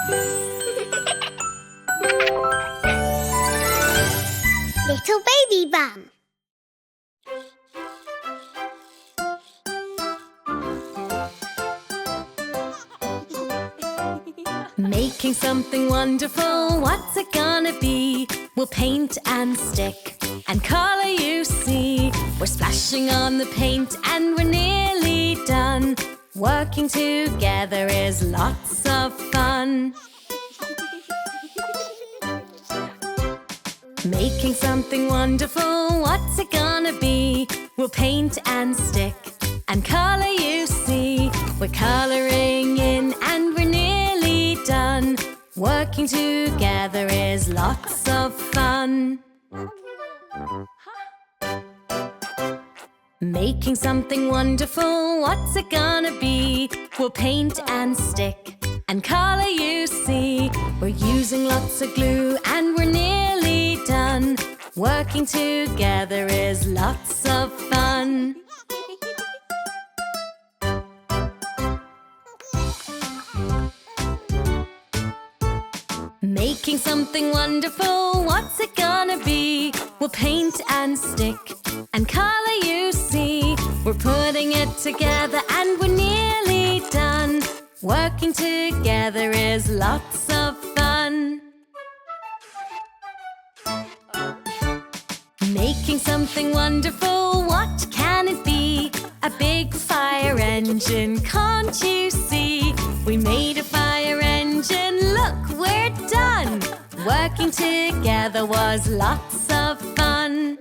Little Baby Bum. Making something wonderful, what's it gonna be? We'll paint and stick and color, you see. We're splashing on the paint and we're nearly done. Working together is lots of fun. Making something wonderful, what's it gonna be? We'll paint and stick and color, you see. We're coloring in and we're nearly done. Working together is lots of fun. Making something wonderful, what's it gonna be? We'll paint and stick and color, you see. We're using lots of glue and we're nearly done. Working together is lots of fun. Making something wonderful, what's it gonna be? We'll paint and stick and color, you see. We're putting it together and we're nearly done. Working together is lots of fun. Making something wonderful, what can it be? A big fire engine, can't you see? We made a fire engine, look, we're done. Working together was lots of fun.